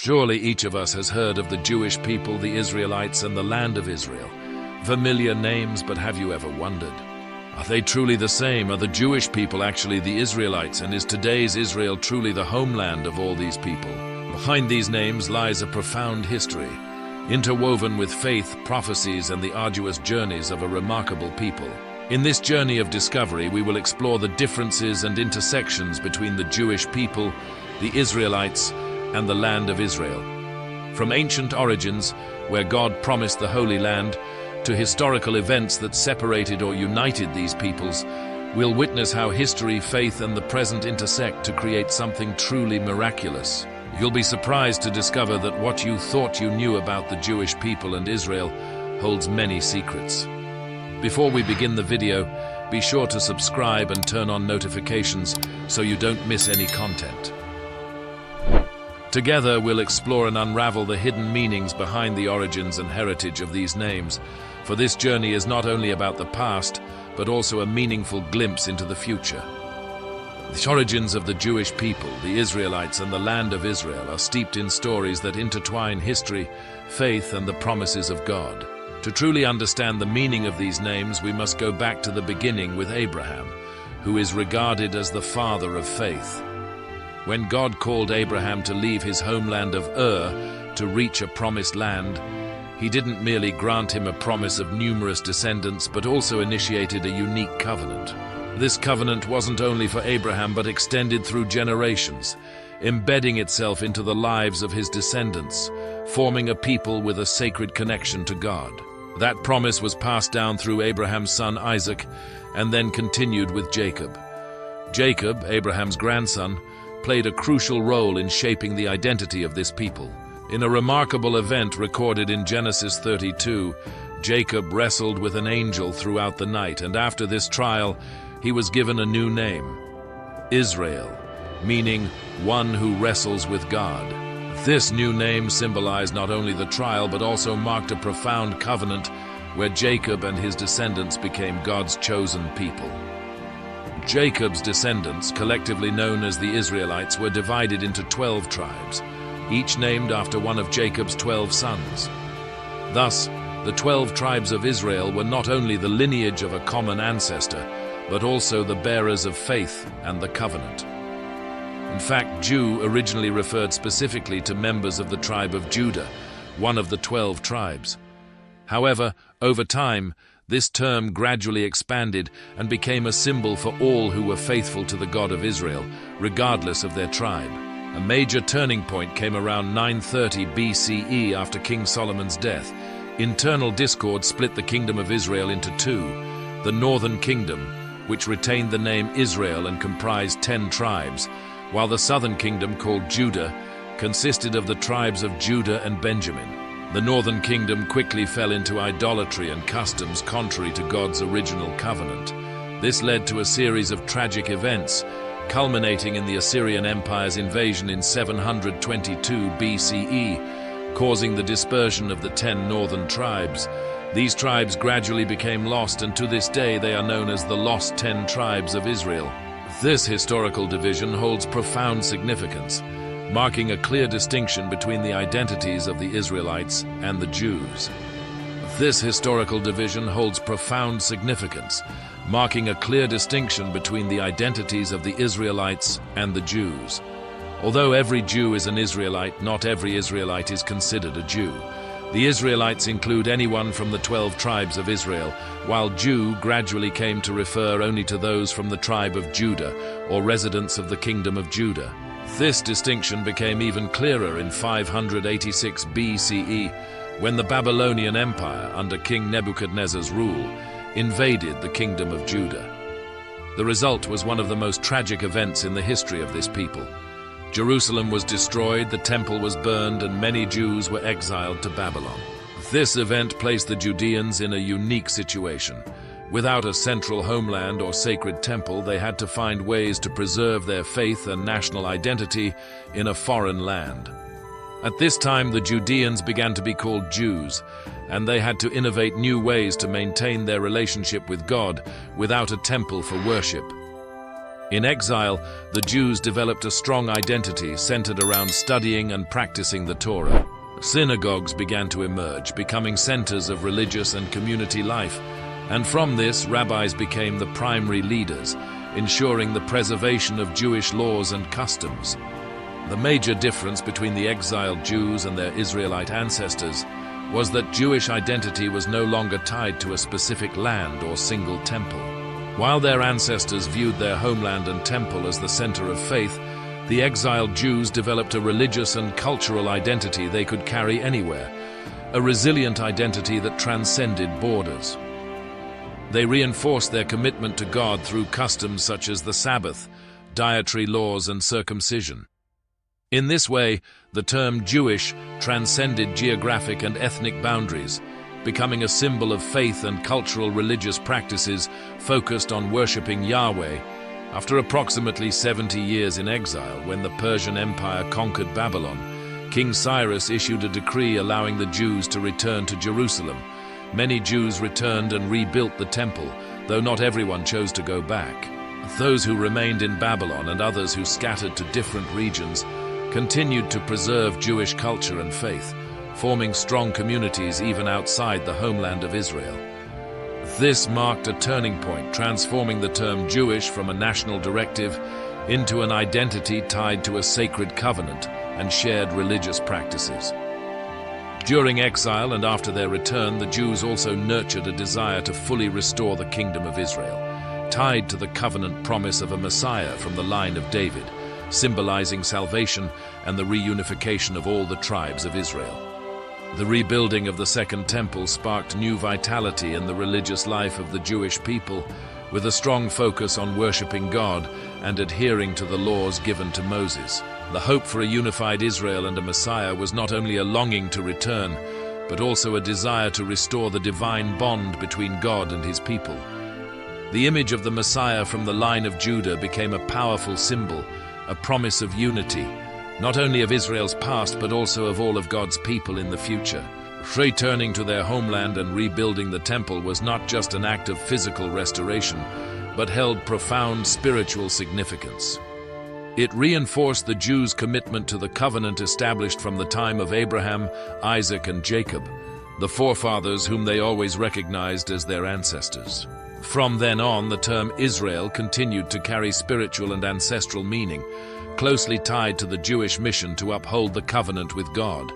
Surely each of us has heard of the Jewish people, the Israelites, and the land of Israel. Familiar names, but have you ever wondered? Are they truly the same? Are the Jewish people actually the Israelites, and is today's Israel truly the homeland of all these people? Behind these names lies a profound history, interwoven with faith, prophecies, and the arduous journeys of a remarkable people. In this journey of discovery, we will explore the differences and intersections between the Jewish people, the Israelites, and the land of Israel. From ancient origins, where God promised the Holy Land, to historical events that separated or united these peoples, we'll witness how history, faith, and the present intersect to create something truly miraculous. You'll be surprised to discover that what you thought you knew about the Jewish people and Israel holds many secrets. Before we begin the video, be sure to subscribe and turn on notifications so you don't miss any content. Together, we'll explore and unravel the hidden meanings behind the origins and heritage of these names, for this journey is not only about the past, but also a meaningful glimpse into the future. The origins of the Jewish people, the Israelites, and the land of Israel are steeped in stories that intertwine history, faith, and the promises of God. To truly understand the meaning of these names, we must go back to the beginning with Abraham, who is regarded as the father of faith. When God called Abraham to leave his homeland of Ur to reach a promised land, he didn't merely grant him a promise of numerous descendants, but also initiated a unique covenant. This covenant wasn't only for Abraham, but extended through generations, embedding itself into the lives of his descendants, forming a people with a sacred connection to God. That promise was passed down through Abraham's son Isaac, and then continued with Jacob. Jacob, Abraham's grandson, played a crucial role in shaping the identity of this people. In a remarkable event recorded in Genesis 32, Jacob wrestled with an angel throughout the night, and after this trial, he was given a new name, Israel, meaning one who wrestles with God. This new name symbolized not only the trial, but also marked a profound covenant where Jacob and his descendants became God's chosen people. Jacob's descendants, collectively known as the Israelites, were divided into 12 tribes, each named after one of Jacob's 12 sons. Thus, the 12 tribes of Israel were not only the lineage of a common ancestor, but also the bearers of faith and the covenant. In fact, Jew originally referred specifically to members of the tribe of Judah, one of the 12 tribes. However, over time, this term gradually expanded and became a symbol for all who were faithful to the God of Israel, regardless of their tribe. A major turning point came around 930 BCE after King Solomon's death. Internal discord split the kingdom of Israel into two: the northern kingdom, which retained the name Israel and comprised 10 tribes, while the southern kingdom, called Judah, consisted of the tribes of Judah and Benjamin. The northern kingdom quickly fell into idolatry and customs contrary to God's original covenant. This led to a series of tragic events, culminating in the Assyrian Empire's invasion in 722 BCE, causing the dispersion of the 10 northern tribes. These tribes gradually became lost, and to this day they are known as the Lost 10 Tribes of Israel. This historical division holds profound significance, marking a clear distinction between the identities of the Israelites and the Jews. This historical division holds profound significance, marking a clear distinction between the identities of the Israelites and the Jews. Although every Jew is an Israelite, not every Israelite is considered a Jew. The Israelites include anyone from the 12 tribes of Israel, while Jew gradually came to refer only to those from the tribe of Judah, or residents of the kingdom of Judah. This distinction became even clearer in 586 BCE, when the Babylonian Empire, under King Nebuchadnezzar's rule, invaded the kingdom of Judah. The result was one of the most tragic events in the history of this people. Jerusalem was destroyed, the temple was burned, and many Jews were exiled to Babylon. This event placed the Judeans in a unique situation. Without a central homeland or sacred temple, they had to find ways to preserve their faith and national identity in a foreign land. At this time, the Judeans began to be called Jews, and they had to innovate new ways to maintain their relationship with God without a temple for worship. In exile, the Jews developed a strong identity centered around studying and practicing the Torah. Synagogues began to emerge, becoming centers of religious and community life, and from this, rabbis became the primary leaders, ensuring the preservation of Jewish laws and customs. The major difference between the exiled Jews and their Israelite ancestors was that Jewish identity was no longer tied to a specific land or single temple. While their ancestors viewed their homeland and temple as the center of faith, the exiled Jews developed a religious and cultural identity they could carry anywhere, a resilient identity that transcended borders. They reinforced their commitment to God through customs such as the Sabbath, dietary laws, and circumcision. In this way, the term Jewish transcended geographic and ethnic boundaries, becoming a symbol of faith and cultural religious practices focused on worshipping Yahweh. After approximately 70 years in exile, when the Persian Empire conquered Babylon, King Cyrus issued a decree allowing the Jews to return to Jerusalem. Many Jews returned and rebuilt the temple, though not everyone chose to go back. Those who remained in Babylon and others who scattered to different regions continued to preserve Jewish culture and faith, forming strong communities even outside the homeland of Israel. This marked a turning point, transforming the term Jewish from a national directive into an identity tied to a sacred covenant and shared religious practices. During exile and after their return, the Jews also nurtured a desire to fully restore the kingdom of Israel, tied to the covenant promise of a Messiah from the line of David, symbolizing salvation and the reunification of all the tribes of Israel. The rebuilding of the Second Temple sparked new vitality in the religious life of the Jewish people, with a strong focus on worshiping God and adhering to the laws given to Moses. The hope for a unified Israel and a Messiah was not only a longing to return, but also a desire to restore the divine bond between God and his people. The image of the Messiah from the line of Judah became a powerful symbol, a promise of unity, not only of Israel's past but also of all of God's people in the future. Returning to their homeland and rebuilding the temple was not just an act of physical restoration, but held profound spiritual significance. It reinforced the Jews' commitment to the covenant established from the time of Abraham, Isaac, and Jacob, the forefathers whom they always recognized as their ancestors. From then on, the term Israel continued to carry spiritual and ancestral meaning, closely tied to the Jewish mission to uphold the covenant with God.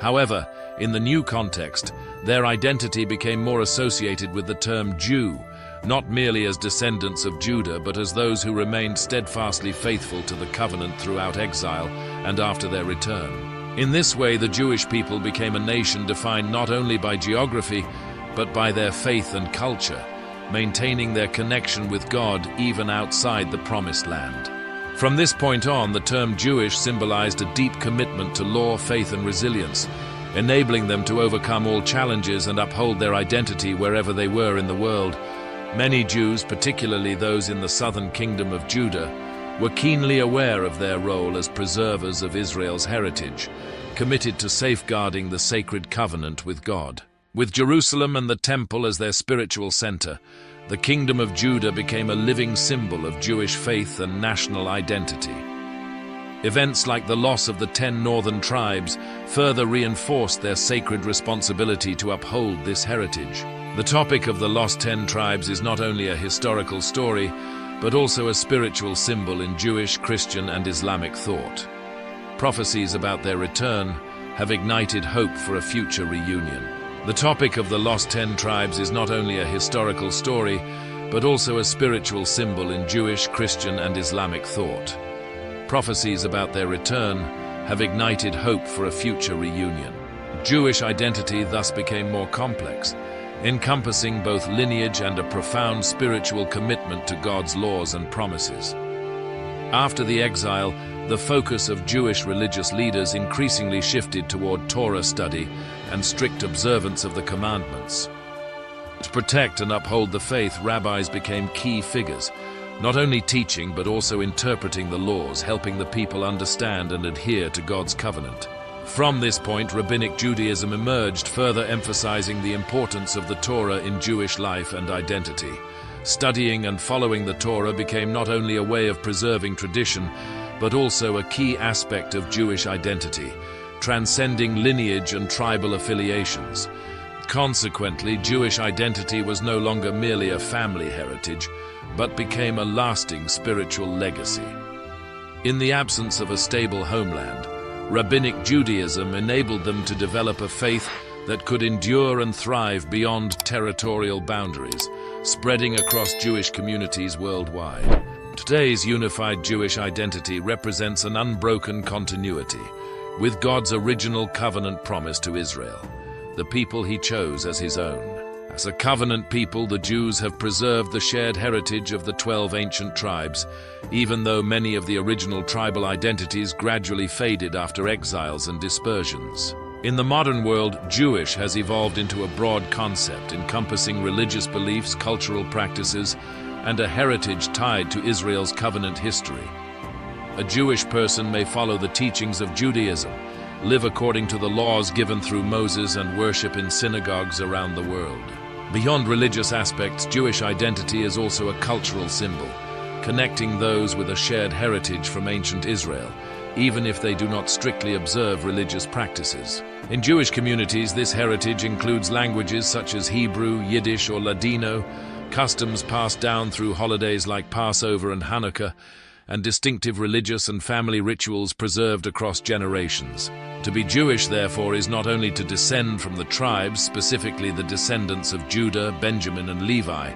However, in the new context, their identity became more associated with the term Jew, not merely as descendants of Judah, but as those who remained steadfastly faithful to the covenant throughout exile and after their return. In this way, the Jewish people became a nation defined not only by geography, but by their faith and culture, maintaining their connection with God even outside the Promised Land. From this point on, the term Jewish symbolized a deep commitment to law, faith, and resilience, enabling them to overcome all challenges and uphold their identity wherever they were in the world. Many Jews, particularly those in the southern kingdom of Judah, were keenly aware of their role as preservers of Israel's heritage, committed to safeguarding the sacred covenant with God. With Jerusalem and the temple as their spiritual center, the kingdom of Judah became a living symbol of Jewish faith and national identity. Events like the loss of the 10 northern tribes further reinforced their sacred responsibility to uphold this heritage. The topic of the lost 10 tribes is not only a historical story, but also a spiritual symbol in Jewish, Christian, and Islamic thought. Prophecies about their return have ignited hope for a future reunion. The topic of the lost 10 tribes is not only a historical story, but also a spiritual symbol in Jewish, Christian, and Islamic thought. Prophecies about their return have ignited hope for a future reunion. Jewish identity thus became more complex, encompassing both lineage and a profound spiritual commitment to God's laws and promises. After the exile, the focus of Jewish religious leaders increasingly shifted toward Torah study and strict observance of the commandments. To protect and uphold the faith, rabbis became key figures, not only teaching but also interpreting the laws, helping the people understand and adhere to God's covenant. From this point, Rabbinic Judaism emerged, further emphasizing the importance of the Torah in Jewish life and identity. Studying and following the Torah became not only a way of preserving tradition, but also a key aspect of Jewish identity, transcending lineage and tribal affiliations. Consequently, Jewish identity was no longer merely a family heritage, but became a lasting spiritual legacy. In the absence of a stable homeland, Rabbinic Judaism enabled them to develop a faith that could endure and thrive beyond territorial boundaries, spreading across Jewish communities worldwide. Today's unified Jewish identity represents an unbroken continuity, with God's original covenant promise to Israel, the people he chose as his own. As a covenant people, the Jews have preserved the shared heritage of the 12 ancient tribes, even though many of the original tribal identities gradually faded after exiles and dispersions. In the modern world, Jewish has evolved into a broad concept encompassing religious beliefs, cultural practices, and a heritage tied to Israel's covenant history. A Jewish person may follow the teachings of Judaism, live according to the laws given through Moses, and worship in synagogues around the world. Beyond religious aspects, Jewish identity is also a cultural symbol, connecting those with a shared heritage from ancient Israel, even if they do not strictly observe religious practices. In Jewish communities, this heritage includes languages such as Hebrew, Yiddish, or Ladino, customs passed down through holidays like Passover and Hanukkah, and distinctive religious and family rituals preserved across generations. To be Jewish, therefore, is not only to descend from the tribes, specifically the descendants of Judah, Benjamin, and Levi,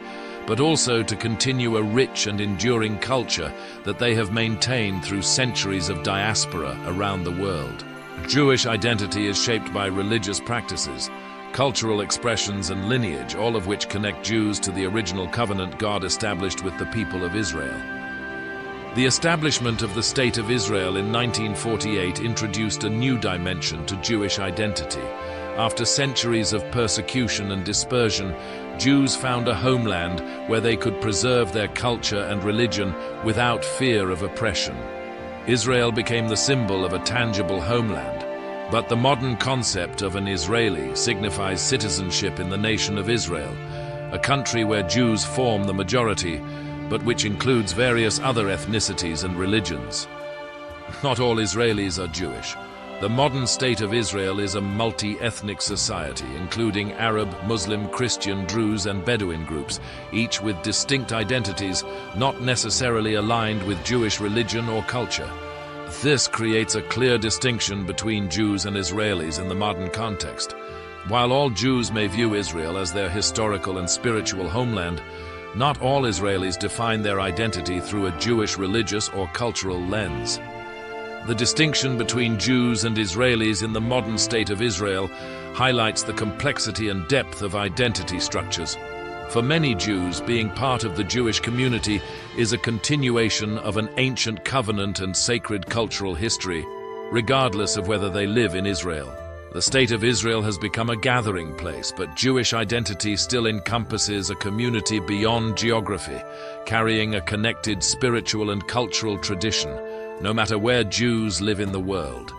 but also to continue a rich and enduring culture that they have maintained through centuries of diaspora around the world. Jewish identity is shaped by religious practices, cultural expressions, and lineage, all of which connect Jews to the original covenant God established with the people of Israel. The establishment of the State of Israel in 1948 introduced a new dimension to Jewish identity. After centuries of persecution and dispersion, Jews found a homeland where they could preserve their culture and religion without fear of oppression. Israel became the symbol of a tangible homeland, but the modern concept of an Israeli signifies citizenship in the nation of Israel, a country where Jews form the majority, but which includes various other ethnicities and religions. Not all Israelis are Jewish. The modern state of Israel is a multi-ethnic society, including Arab, Muslim, Christian, Druze, and Bedouin groups, each with distinct identities not necessarily aligned with Jewish religion or culture. This creates a clear distinction between Jews and Israelis in the modern context. While all Jews may view Israel as their historical and spiritual homeland, not all Israelis define their identity through a Jewish religious or cultural lens. The distinction between Jews and Israelis in the modern state of Israel highlights the complexity and depth of identity structures. For many Jews, being part of the Jewish community is a continuation of an ancient covenant and sacred cultural history, regardless of whether they live in Israel. The State of Israel has become a gathering place, but Jewish identity still encompasses a community beyond geography, carrying a connected spiritual and cultural tradition, no matter where Jews live in the world.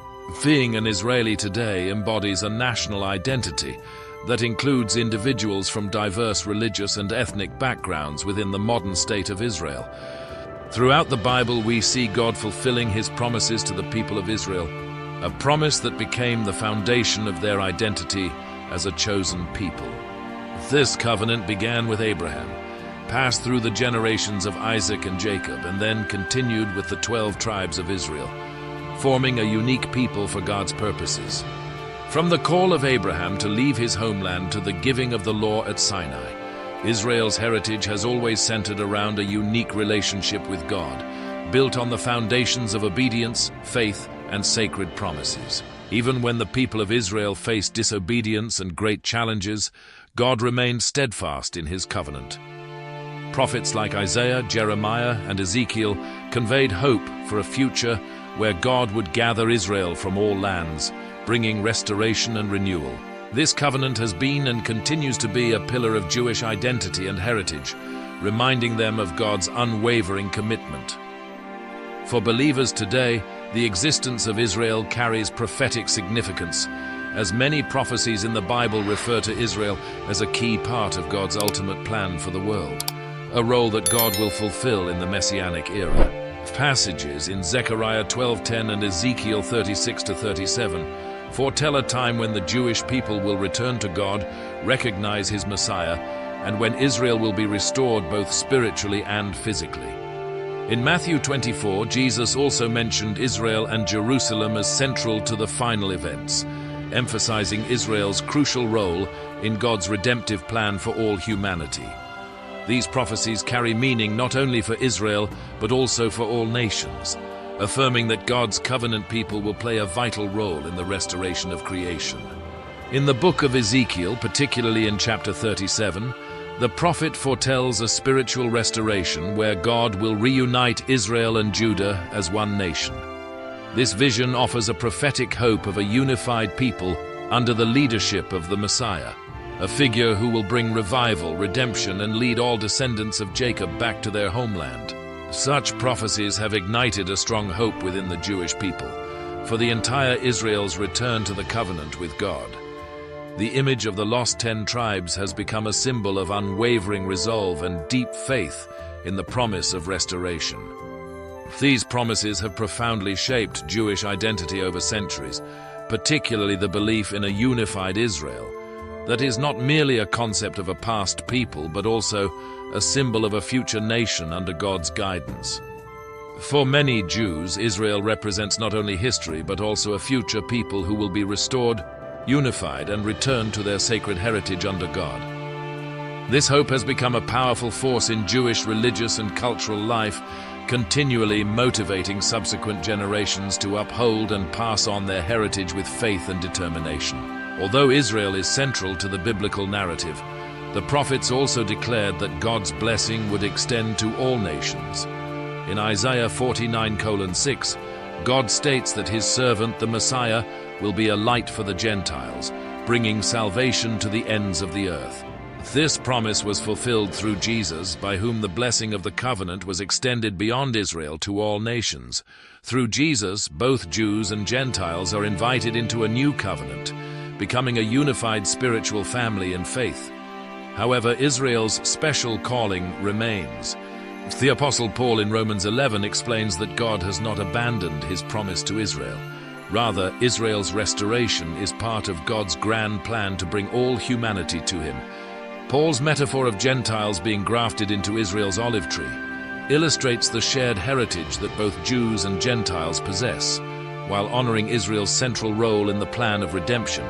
Being an Israeli today embodies a national identity that includes individuals from diverse religious and ethnic backgrounds within the modern State of Israel. Throughout the Bible, we see God fulfilling his promises to the people of Israel, a promise that became the foundation of their identity as a chosen people. This covenant began with Abraham, passed through the generations of Isaac and Jacob, and then continued with the 12 tribes of Israel, forming a unique people for God's purposes. From the call of Abraham to leave his homeland to the giving of the law at Sinai, Israel's heritage has always centered around a unique relationship with God, built on the foundations of obedience, faith, and sacred promises. Even when the people of Israel faced disobedience and great challenges, God remained steadfast in his covenant. Prophets like Isaiah, Jeremiah, and Ezekiel conveyed hope for a future where God would gather Israel from all lands, bringing restoration and renewal. This covenant has been and continues to be a pillar of Jewish identity and heritage, reminding them of God's unwavering commitment. For believers today, the existence of Israel carries prophetic significance, as many prophecies in the Bible refer to Israel as a key part of God's ultimate plan for the world. a role that God will fulfill in the Messianic era. Passages in Zechariah 12:10 and Ezekiel 36-37 foretell a time when the Jewish people will return to God, recognize his Messiah, and when Israel will be restored both spiritually and physically. In Matthew 24, Jesus also mentioned Israel and Jerusalem as central to the final events, emphasizing Israel's crucial role in God's redemptive plan for all humanity. These prophecies carry meaning not only for Israel, but also for all nations, affirming that God's covenant people will play a vital role in the restoration of creation. In the book of Ezekiel, particularly in chapter 37, the prophet foretells a spiritual restoration where God will reunite Israel and Judah as one nation. This vision offers a prophetic hope of a unified people under the leadership of the Messiah, a figure who will bring revival, redemption, and lead all descendants of Jacob back to their homeland. Such prophecies have ignited a strong hope within the Jewish people for the entire Israel's return to the covenant with God. The image of the lost 10 tribes has become a symbol of unwavering resolve and deep faith in the promise of restoration. These promises have profoundly shaped Jewish identity over centuries, particularly the belief in a unified Israel that is not merely a concept of a past people, but also a symbol of a future nation under God's guidance. For many Jews, Israel represents not only history, but also a future people who will be restored, unified, and return to their sacred heritage under God. This hope has become a powerful force in Jewish religious and cultural life, continually motivating subsequent generations to uphold and pass on their heritage with faith and determination. Although Israel is central to the biblical narrative, the prophets also declared that God's blessing would extend to all nations. In Isaiah 49:6, God states that his servant, the Messiah, will be a light for the Gentiles, bringing salvation to the ends of the earth. This promise was fulfilled through Jesus, by whom the blessing of the covenant was extended beyond Israel to all nations. Through Jesus, both Jews and Gentiles are invited into a new covenant, becoming a unified spiritual family in faith. However, Israel's special calling remains. The Apostle Paul in Romans 11 explains that God has not abandoned his promise to Israel. Rather, Israel's restoration is part of God's grand plan to bring all humanity to him. Paul's metaphor of Gentiles being grafted into Israel's olive tree illustrates the shared heritage that both Jews and Gentiles possess, while honoring Israel's central role in the plan of redemption.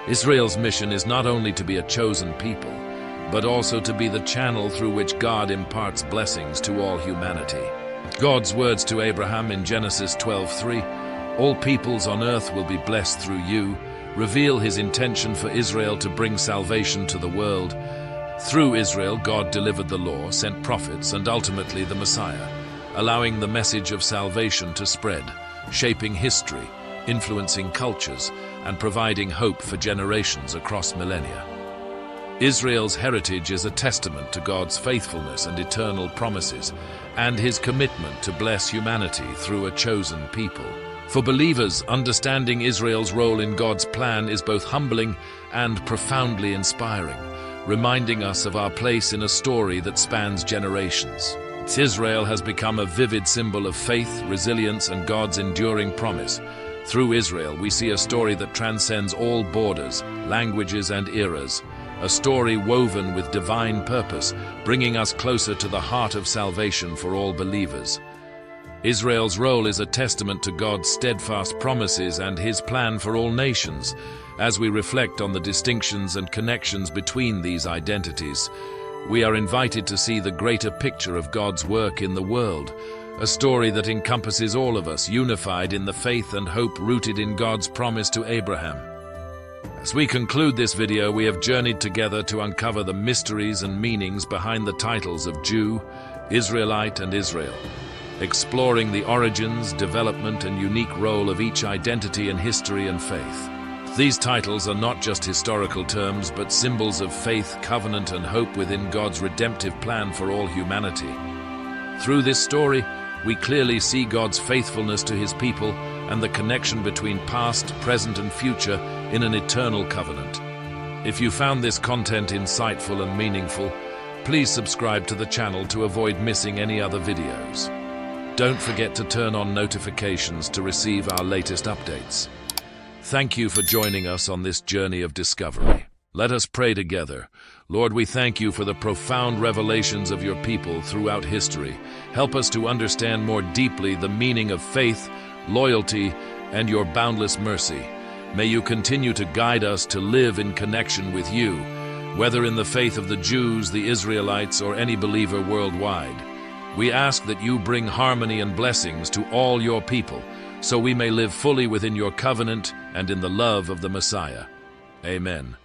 Israel's mission is not only to be a chosen people, but also to be the channel through which God imparts blessings to all humanity. God's words to Abraham in Genesis 12:3, "All peoples on earth will be blessed through you," reveal his intention for Israel to bring salvation to the world. Through Israel, God delivered the law, sent prophets, and ultimately the Messiah, allowing the message of salvation to spread, shaping history, influencing cultures, and providing hope for generations across millennia. Israel's heritage is a testament to God's faithfulness and eternal promises, and his commitment to bless humanity through a chosen people. For believers, understanding Israel's role in God's plan is both humbling and profoundly inspiring, reminding us of our place in a story that spans generations. Israel has become a vivid symbol of faith, resilience, and God's enduring promise. Through Israel, we see a story that transcends all borders, languages, and eras, a story woven with divine purpose, bringing us closer to the heart of salvation for all believers. Israel's role is a testament to God's steadfast promises and his plan for all nations. As we reflect on the distinctions and connections between these identities, we are invited to see the greater picture of God's work in the world, a story that encompasses all of us, unified in the faith and hope rooted in God's promise to Abraham. As we conclude this video, we have journeyed together to uncover the mysteries and meanings behind the titles of Jew, Israelite, and Israel, exploring the origins, development, and unique role of each identity in history and faith. These titles are not just historical terms, but symbols of faith, covenant, and hope within God's redemptive plan for all humanity. Through this story, we clearly see God's faithfulness to his people and the connection between past, present, and future in an eternal covenant. If you found this content insightful and meaningful, Please subscribe to the channel to avoid missing any other videos. Don't forget to turn on notifications to receive our latest updates. Thank you for joining us on this journey of discovery. Let us pray together. Lord, we thank you for the profound revelations of your people throughout history. Help us to understand more deeply the meaning of faith, loyalty, and your boundless mercy. May you continue to guide us to live in connection with you, whether in the faith of the Jews, the Israelites, or any believer worldwide. We ask that you bring harmony and blessings to all your people, so we may live fully within your covenant and in the love of the Messiah. Amen.